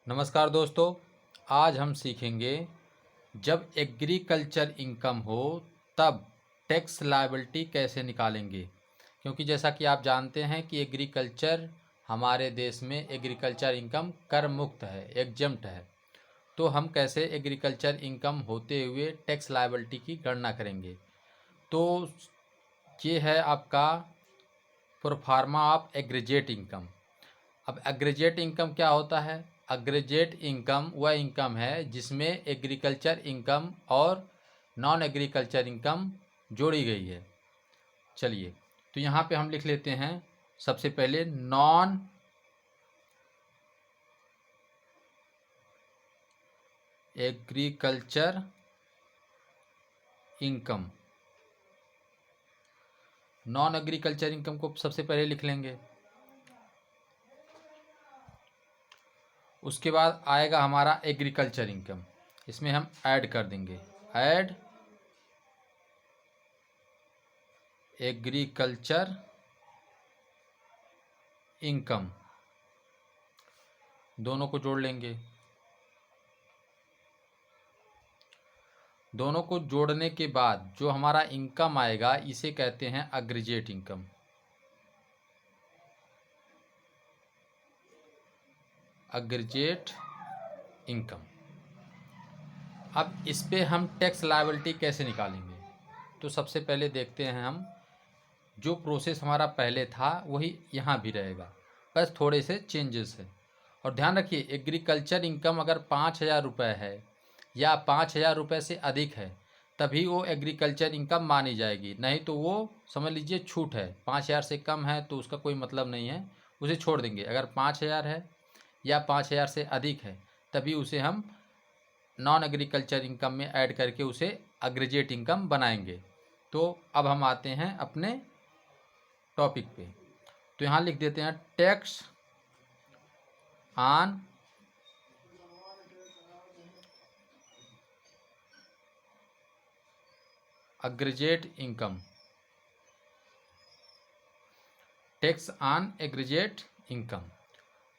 नमस्कार दोस्तों, आज हम सीखेंगे जब एग्रीकल्चर इनकम हो तब टैक्स लायबिलिटी कैसे निकालेंगे। क्योंकि जैसा कि आप जानते हैं कि एग्रीकल्चर हमारे देश में एग्रीकल्चर इनकम कर मुक्त है, एग्जम्प्ट है। तो हम कैसे एग्रीकल्चर इनकम होते हुए टैक्स लायबिलिटी की गणना करेंगे। तो ये है आपका प्रोफार्मा ऑफ एग्रीगेट इनकम। अब एग्रीगेट इनकम क्या होता है? एग्रीगेट इनकम वह इनकम है जिसमें एग्रीकल्चर इनकम और नॉन एग्रीकल्चर इनकम जोड़ी गई है। चलिए, तो यहाँ पे हम लिख लेते हैं सबसे पहले non agriculture income. Non agriculture income को सबसे पहले लिख लेंगे। उसके बाद आएगा हमारा एग्रीकल्चर इनकम, इसमें हम ऐड कर देंगे ऐड एग्रीकल्चर इनकम, दोनों को जोड़ लेंगे। दोनों को जोड़ने के बाद जो हमारा इनकम आएगा इसे कहते हैं एग्रीगेट इनकम। Aggregate income. अब इस पे हम टैक्स लायबिलिटी कैसे निकालेंगे? तो सबसे पहले देखते हैं हम, जो प्रोसेस हमारा पहले था वही यहाँ भी रहेगा, बस थोड़े से चेंजेस है। और ध्यान रखिए, एग्रीकल्चर इनकम अगर 5,000 रुपये है या 5,000 रुपये से अधिक है तभी वो एग्रीकल्चर इनकम मानी जाएगी, नहीं तो वो समझ लीजिए छूट है। 5,000 से कम है तो उसका कोई मतलब नहीं है, उसे छोड़ देंगे। अगर 5,000 है या 5,000 से अधिक है तभी उसे हम नॉन एग्रीकल्चर इनकम में ऐड करके उसे एग्रीगेट इनकम बनाएंगे। तो अब हम आते हैं अपने टॉपिक पे। तो यहाँ लिख देते हैं tax on aggregate income. Tax on aggregate income.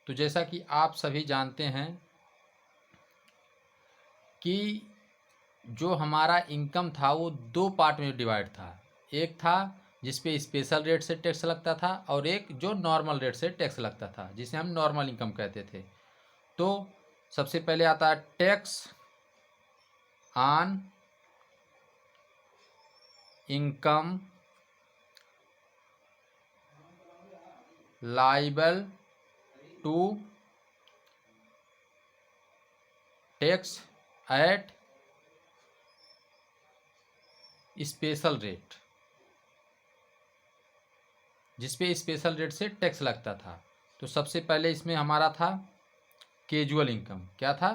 तो जैसा कि आप सभी जानते हैं कि जो हमारा इनकम था वो दो पार्ट में डिवाइड था। एक था जिस पे स्पेशल रेट से टैक्स लगता था और एक जो नॉर्मल रेट से टैक्स लगता था, जिसे हम नॉर्मल इनकम कहते थे। तो सबसे पहले आता है tax on income liable to tax at special rate, जिसपे स्पेशल रेट से टैक्स लगता था। तो सबसे पहले इसमें हमारा था कैजुअल इनकम। क्या था?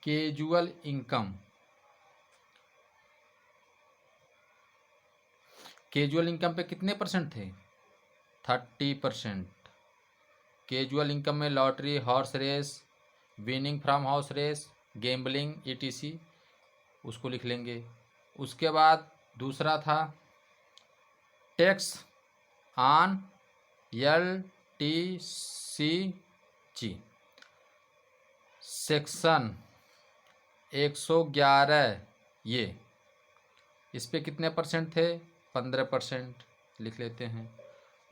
Casual income. कैजुअल इनकम पे कितने परसेंट थे? 30%। कैजुअल इनकम में lottery, horse race, winning from horse race, gambling etc उसको लिख लेंगे। उसके बाद दूसरा था टैक्स ऑन LTCG, सेक्शन 111 ये, इस पे कितने परसेंट थे? 15%, लिख लेते हैं।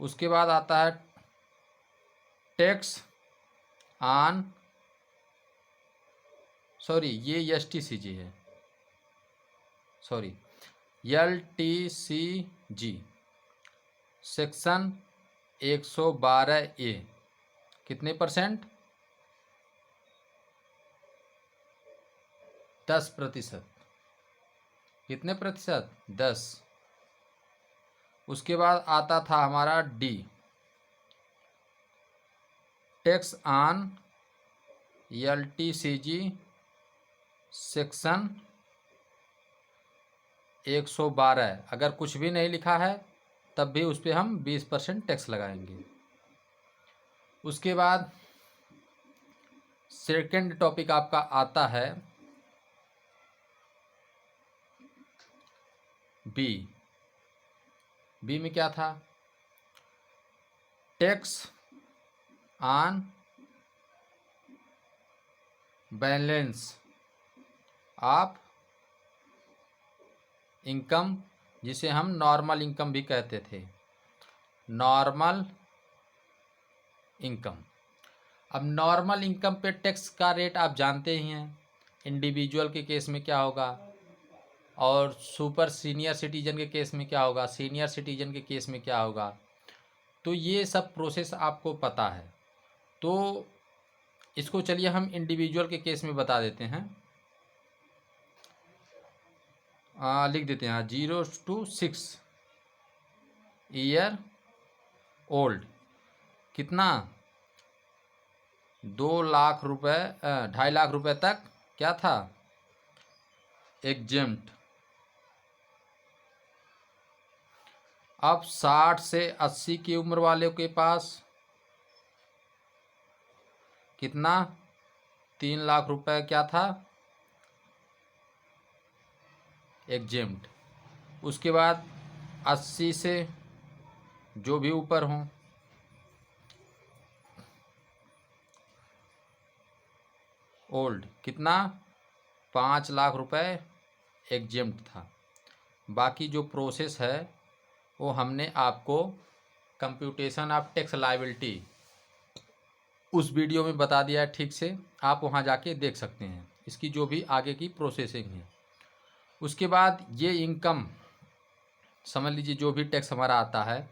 उसके बाद आता है टैक्स ऑन, सॉरी ये STCG है, सॉरी LTCG सेक्शन 112A, कितने परसेंट? 10%। कितने प्रतिशत? 10। उसके बाद आता था हमारा D, tax on LTCG section 112। अगर कुछ भी नहीं लिखा है तब भी उस पर हम 20% टैक्स लगाएंगे। उसके बाद सेकेंड टॉपिक आपका आता है बी में क्या था? Tax on balance of income, जिसे हम नॉर्मल इनकम भी कहते थे, नॉर्मल इनकम। अब नॉर्मल इनकम पे टैक्स का रेट आप जानते ही हैं, इंडिविजुअल के केस में क्या होगा और सुपर सीनियर सिटीजन के केस में क्या होगा, सीनियर सिटीजन के केस में क्या होगा। तो ये सब प्रोसेस आपको पता है। तो इसको चलिए हम इंडिविजुअल के केस में बता देते हैं। लिख देते हैं 0 to 6 ईयर ओल्ड, कितना 2 लाख रुपए 2.5 लाख रुपए तक क्या था, एग्जेम्प्ट। अब 60 से 80 की उम्र वाले के पास कितना 3 लाख रुपए क्या था, एग्जेम्प्ट। उसके बाद 80 से जो भी ऊपर हों, ओल्ड, कितना 5 लाख रुपए एग्जेम्प्ट था। बाकी जो प्रोसेस है वो हमने आपको कंप्यूटेशन ऑफ टैक्स लायबिलिटी उस वीडियो में बता दिया है ठीक से, आप वहाँ जाके देख सकते हैं इसकी जो भी आगे की प्रोसेसिंग है। उसके बाद ये इनकम समझ लीजिए, जो भी टैक्स हमारा आता है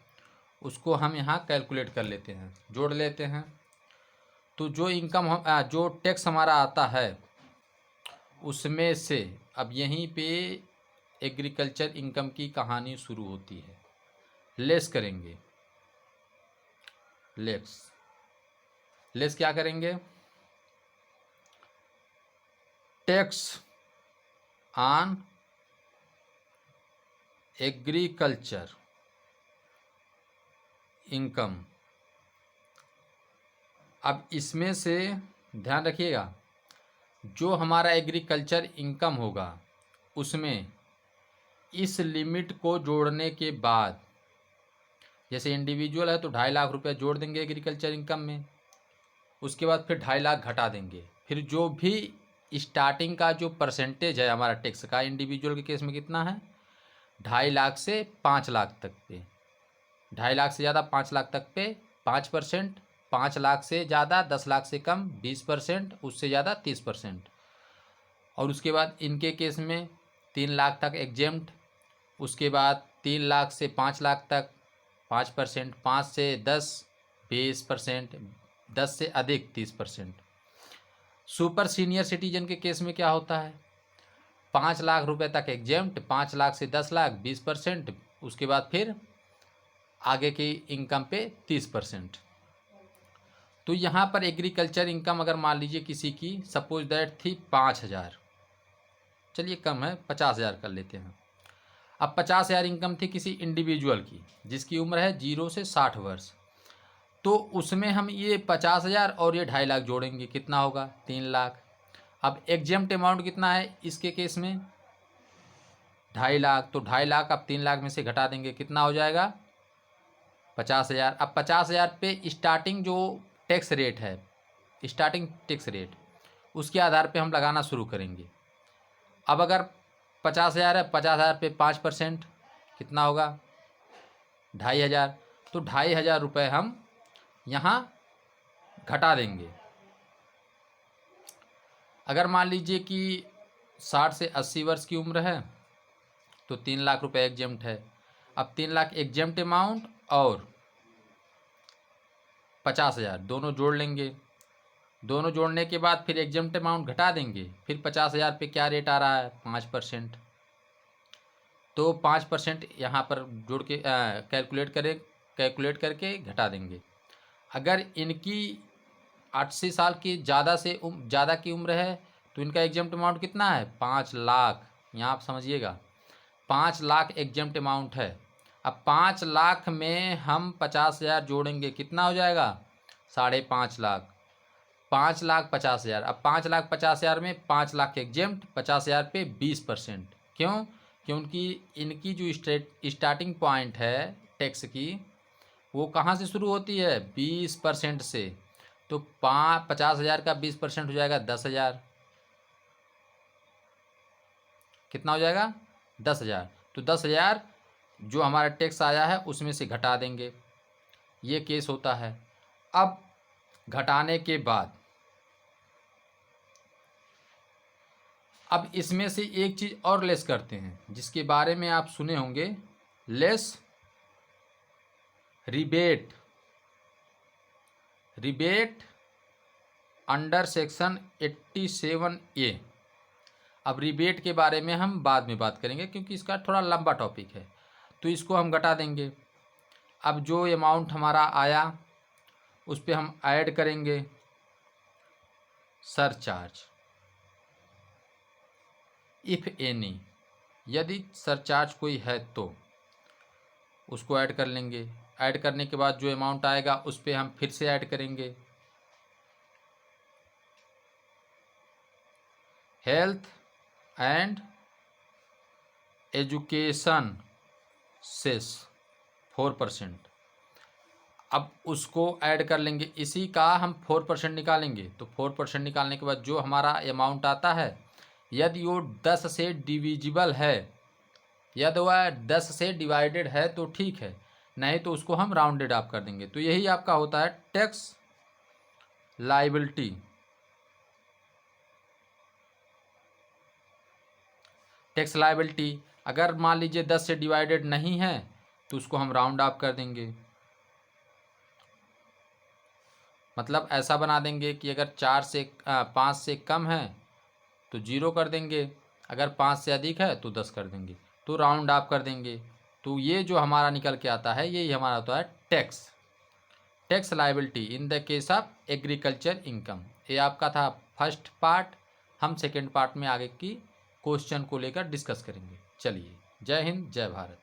उसको हम यहाँ कैलकुलेट कर लेते हैं, जोड़ लेते हैं। तो जो इनकम हम जो टैक्स हमारा आता है उसमें से अब यहीं पे एग्रीकल्चर इनकम की कहानी शुरू होती है। लेस करेंगे, लेस क्या करेंगे, टैक्स ऑन एग्रीकल्चर इनकम। अब इसमें से ध्यान रखिएगा, जो हमारा एग्रीकल्चर इनकम होगा उसमें इस लिमिट को जोड़ने के बाद, जैसे इंडिविजुअल है तो 2.5 लाख रुपए जोड़ देंगे एग्रीकल्चर इनकम में, उसके बाद फिर 2.5 लाख घटा देंगे। फिर जो भी स्टार्टिंग का जो परसेंटेज है हमारा टैक्स का, इंडिविजुअल के केस में कितना है 2.5 लाख से 5 लाख तक पे, 2.5 लाख से ज़्यादा 5 लाख तक पे 5%, 5 लाख से ज़्यादा 10 लाख से कम 20%, उससे ज़्यादा 30%। और उसके बाद इनके केस में 3 लाख तक एग्जेम्प्ट, उसके बाद 3 लाख से 5 लाख तक 5%, 5 से 10 20%, 10 से अधिक 30%। सुपर सीनियर सिटीजन के केस में क्या होता है 5 लाख रुपए तक एग्जेम्प्ट, 5 लाख से 10 लाख 20%, उसके बाद फिर आगे की इनकम पे 30%। तो यहाँ पर एग्रीकल्चर इनकम अगर मान लीजिए किसी की सपोज दैट थी 5,000, चलिए कम है 50,000 कर लेते हैं। अब 50,000 इनकम थी किसी इंडिविजुअल की जिसकी उम्र है 0 से 60 वर्ष, तो उसमें हम ये 50,000 और ये 2.5 लाख जोड़ेंगे, कितना होगा 3 लाख। अब एग्जेम्प्ट अमाउंट कितना है इसके केस में 2.5 लाख, तो 2.5 लाख अब 3 लाख में से घटा देंगे, कितना हो जाएगा 50,000। अब 50,000 पे स्टार्टिंग जो टैक्स रेट है, स्टार्टिंग टैक्स रेट, उसके आधार पे हम लगाना शुरू करेंगे। अब अगर 50,000 है, 50,000 पे 5% कितना होगा 2,500, तो 2,500 रुपये हम यहाँ घटा देंगे। अगर मान लीजिए कि 60 से 80 वर्ष की उम्र है तो 3 लाख रुपए एग्जेम्प्ट है। अब 3 लाख एग्जेम्प्ट अमाउंट और 50,000 दोनों जोड़ लेंगे, दोनों जोड़ने के बाद फिर एग्जेम्प्ट अमाउंट घटा देंगे, फिर 50,000 पे क्या रेट आ रहा है 5%, तो 5% यहाँ पर जोड़ के कैलकुलेट करके घटा देंगे। अगर इनकी 80 साल की ज़्यादा की उम्र है तो इनका एग्जेम्प्ट अमाउंट कितना है 5 लाख। यहाँ आप समझिएगा 5 लाख एग्जेम्प्ट अमाउंट है। अब 5 लाख में हम 50,000 जोड़ेंगे, कितना हो जाएगा 5.5 लाख, 5 लाख 50,000। अब 5 लाख 50,000 में 5 लाख एग्जेम्प्ट, 50,000 पे 20%। क्यों? क्योंकि इनकी जो स्टार्टिंग पॉइंट है टैक्स की वो कहाँ से शुरू होती है 20% से। तो 50,000 का 20% हो जाएगा 10,000। कितना हो जाएगा? 10,000। तो 10,000 जो हमारा टैक्स आया है उसमें से घटा देंगे, ये केस होता है। अब घटाने के बाद अब इसमें से एक चीज़ और लेस करते हैं जिसके बारे में आप सुने होंगे, less rebate. Rebate under section 87A। अब रिबेट के बारे में हम बाद में बात करेंगे क्योंकि इसका थोड़ा लंबा टॉपिक है, तो इसको हम घटा देंगे। अब जो अमाउंट हमारा आया उस पर हम ऐड करेंगे सरचार्ज, इफ़ एनी, यदि सरचार्ज कोई है तो उसको ऐड कर लेंगे। ऐड करने के बाद जो अमाउंट आएगा उस पर हम फिर से ऐड करेंगे। हेल्थ एंड एजुकेशन सेस 4%, अब उसको ऐड कर लेंगे। इसी का हम 4% निकालेंगे। तो 4% निकालने के बाद जो हमारा अमाउंट आता है, यदि वो 10 से डिविजिबल है, यदि वह 10 से डिवाइडेड है तो ठीक है, नहीं तो उसको हम राउंडेड ऑफ कर देंगे। तो यही आपका होता है टैक्स लायबिलिटी। टैक्स लायबिलिटी अगर मान लीजिए 10 से डिवाइडेड नहीं है तो उसको हम राउंड ऑफ कर देंगे। मतलब ऐसा बना देंगे कि अगर 5 से कम है तो 0 कर देंगे, अगर 5 से अधिक है तो 10 कर देंगे, तो राउंड ऑफ कर देंगे। तो ये जो हमारा निकल के आता है यही हमारा होता है tax liability in the case of agriculture income. ये आपका था फर्स्ट पार्ट। हम सेकेंड पार्ट में आगे की क्वेश्चन को लेकर डिस्कस करेंगे। चलिए, जय हिंद, जय भारत।